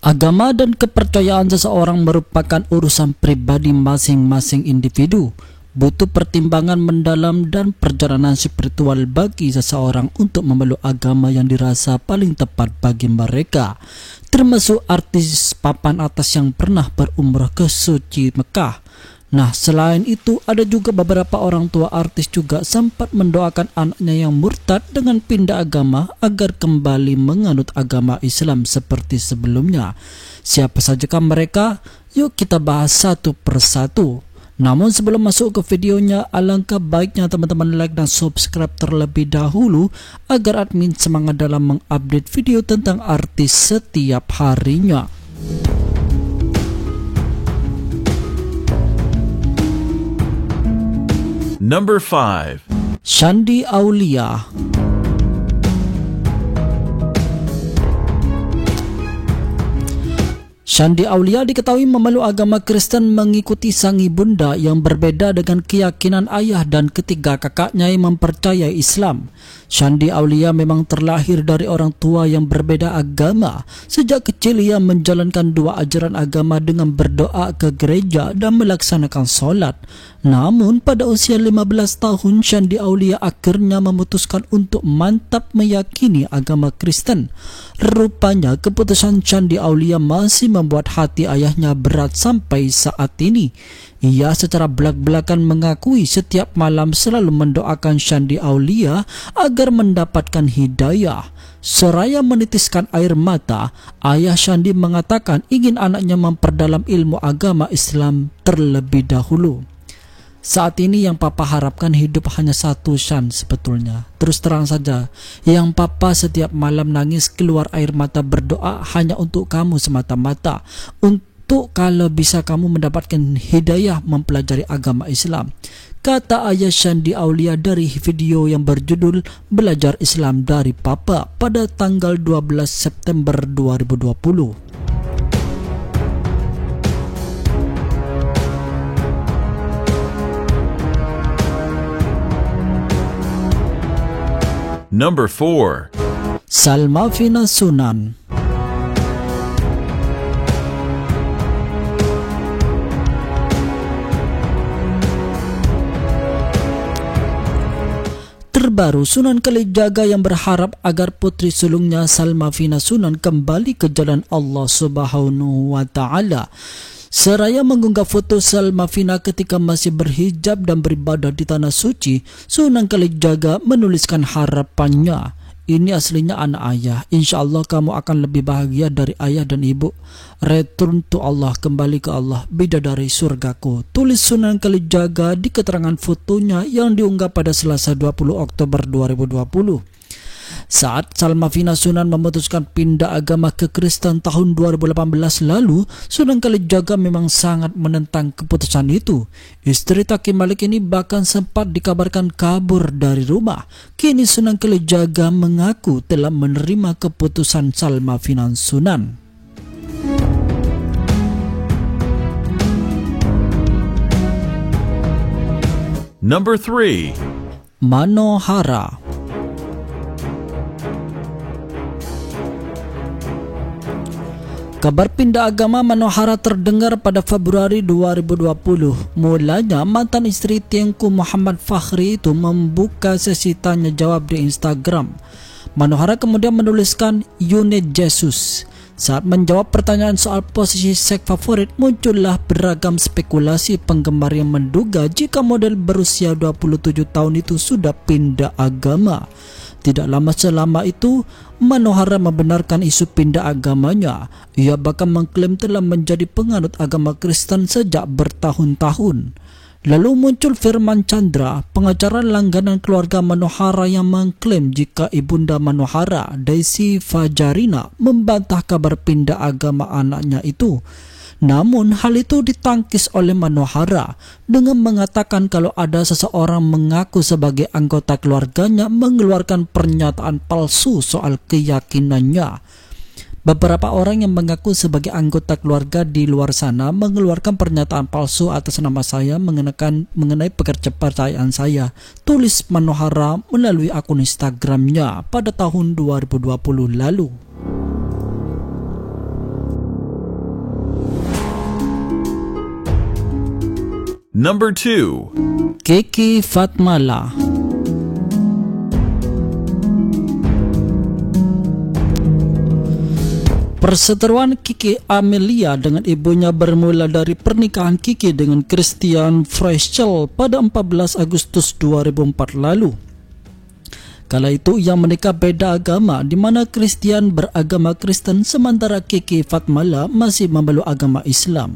Agama dan kepercayaan seseorang merupakan urusan pribadi masing-masing individu. Butuh pertimbangan mendalam dan perjalanan spiritual bagi seseorang untuk memeluk agama yang dirasa paling tepat bagi mereka. Termasuk artis papan atas yang pernah berumrah ke suci Mekah. Nah, selain itu ada juga beberapa orang tua artis juga sempat mendoakan anaknya yang murtad dengan pindah agama agar kembali menganut agama Islam seperti sebelumnya. Siapa sajakah mereka? Yuk kita bahas satu persatu. Namun sebelum masuk ke videonya, alangkah baiknya teman-teman like dan subscribe terlebih dahulu agar admin semangat dalam mengupdate video tentang artis setiap harinya. Number 5. Shandy Aulia. Shandy Aulia diketahui memeluk agama Kristen mengikuti sang ibunda yang berbeda dengan keyakinan ayah dan ketiga kakaknya yang mempercayai Islam. Shandy Aulia memang terlahir dari orang tua yang berbeda agama. Sejak kecil ia menjalankan dua ajaran agama dengan berdoa ke gereja dan melaksanakan solat. Namun pada usia 15 tahun Shandy Aulia akhirnya memutuskan untuk mantap meyakini agama Kristen. Rupanya keputusan Shandy Aulia masih membuat hati ayahnya berat sampai saat ini. Ia secara belak-belakan mengakui setiap malam selalu mendoakan Shandy Aulia agar mendapatkan hidayah. Seraya menitiskan air mata, ayah Shandy mengatakan ingin anaknya memperdalam ilmu agama Islam terlebih dahulu. Saat ini yang papa harapkan hidup hanya satu, Shan, sebetulnya. Terus terang saja, yang papa setiap malam nangis keluar air mata berdoa hanya untuk kamu semata-mata. Untuk kalau bisa kamu mendapatkan hidayah mempelajari agama Islam. Kata ayah Shandy Aulia dari video yang berjudul Belajar Islam dari Papa pada tanggal 12 September 2020. Number 4. Salmafina Sunan. Terbaru, Sunan Kalijaga yang berharap agar putri sulungnya Salmafina Sunan kembali ke jalan Allah Subhanahu wa Ta'ala. Seraya mengunggah foto Salmafina ketika masih berhijab dan beribadah di tanah suci, Sunan Kalijaga menuliskan harapannya. Ini aslinya anak ayah. InsyaAllah kamu akan lebih bahagia dari ayah dan ibu. Return to Allah, kembali ke Allah, bidadari surgaku. Tulis Sunan Kalijaga di keterangan fotonya yang diunggah pada Selasa 20 Oktober 2020. Saat Salmafina Sunan memutuskan pindah agama ke Kristen tahun 2018 lalu, Sunan Kalijaga memang sangat menentang keputusan itu. Istri Taki Malik ini bahkan sempat dikabarkan kabur dari rumah. Kini Sunan Kalijaga mengaku telah menerima keputusan Salmafina Sunan. Number 3. Manohara. Kabar pindah agama Manohara terdengar pada Februari 2020. Mulanya mantan istri Tengku Muhammad Fakhri itu membuka sesi tanya jawab di Instagram. Manohara kemudian menuliskan Unit Jesus. Saat menjawab pertanyaan soal posisi seks favorit, muncullah beragam spekulasi penggemar yang menduga jika model berusia 27 tahun itu sudah pindah agama. Tidak lama selama itu, Manohara membenarkan isu pindah agamanya. Ia bahkan mengklaim telah menjadi penganut agama Kristen sejak bertahun-tahun. Lalu muncul Firman Chandra, pengacara langganan keluarga Manohara yang mengklaim jika ibunda Manohara, Daisy Fajarina, membantah kabar pindah agama anaknya itu. Namun hal itu ditangkis oleh Manohara dengan mengatakan kalau ada seseorang mengaku sebagai anggota keluarganya mengeluarkan pernyataan palsu soal keyakinannya. Beberapa orang yang mengaku sebagai anggota keluarga di luar sana mengeluarkan pernyataan palsu atas nama saya mengenai kepercayaan saya, tulis Manohara melalui akun Instagramnya pada tahun 2020 lalu. Number 2. Kiki Fatmala. Perseteruan Kiki Amelia dengan ibunya bermula dari pernikahan Kiki dengan Christian Freischel pada 14 Agustus 2004 lalu. Kala itu ia menikah beda agama, di mana Christian beragama Kristen sementara Kiki Fatmala masih memeluk agama Islam.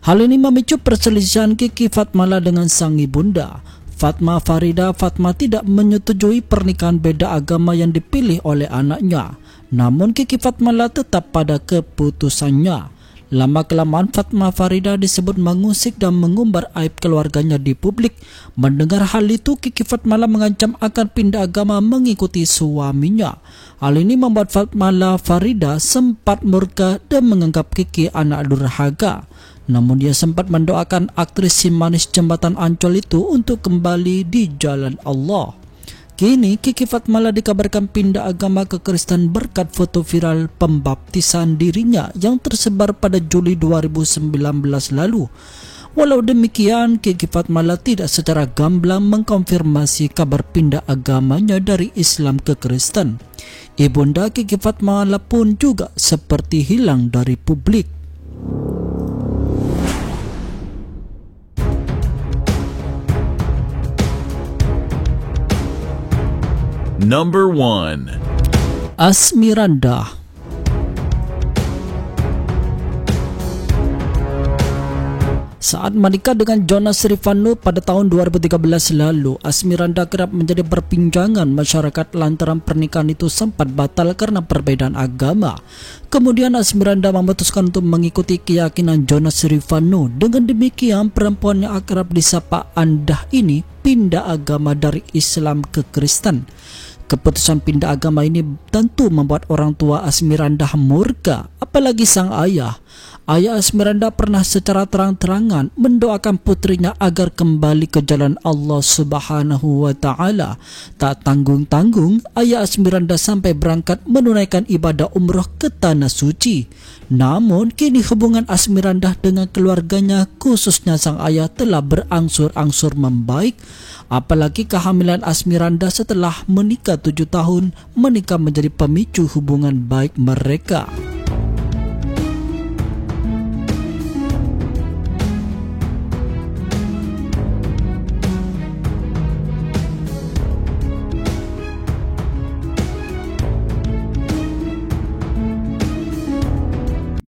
Hal ini memicu perselisihan Kiki Fatmala dengan sang ibunda, Fatma Farida. Fatma tidak menyetujui pernikahan beda agama yang dipilih oleh anaknya. Namun Kiki Fatmala tetap pada keputusannya. Lama-kelamaan Fatma Farida disebut mengusik dan mengumbar aib keluarganya di publik. Mendengar hal itu, Kiki Fatmala mengancam akan pindah agama mengikuti suaminya. Hal ini membuat Fatma Farida sempat murka dan menganggap Kiki anak durhaka. Namun dia sempat mendoakan aktris si manis jembatan Ancol itu untuk kembali di jalan Allah. Kini Kiki Fatmala dikabarkan pindah agama ke Kristen berkat foto viral pembaptisan dirinya yang tersebar pada Juli 2019 lalu. Walau demikian, Kiki Fatmala tidak secara gamblang mengkonfirmasi kabar pindah agamanya dari Islam ke Kristen. Ibunda Kiki Fatmala pun juga seperti hilang dari publik. Number 1. Asmiranda. Saat menikah dengan Jonas Rifano pada tahun 2013 lalu, Asmiranda kerap menjadi perbincangan masyarakat lantaran pernikahan itu sempat batal karena perbedaan agama. Kemudian Asmiranda memutuskan untuk mengikuti keyakinan Jonas Rifano. Dengan demikian, perempuan yang akrab disapa Andah ini pindah agama dari Islam ke Kristen. Keputusan pindah agama ini tentu membuat orang tua Asmiranda murka, apalagi sang ayah. Ayah Asmiranda pernah secara terang-terangan mendoakan putrinya agar kembali ke jalan Allah Subhanahu wa Ta'ala. Tak tanggung-tanggung, ayah Asmiranda sampai berangkat menunaikan ibadah umroh ke Tanah Suci. Namun, kini hubungan Asmiranda dengan keluarganya, khususnya sang ayah, telah berangsur-angsur membaik. Apalagi kehamilan Asmiranda setelah menikah 7 tahun, menikah menjadi pemicu hubungan baik mereka.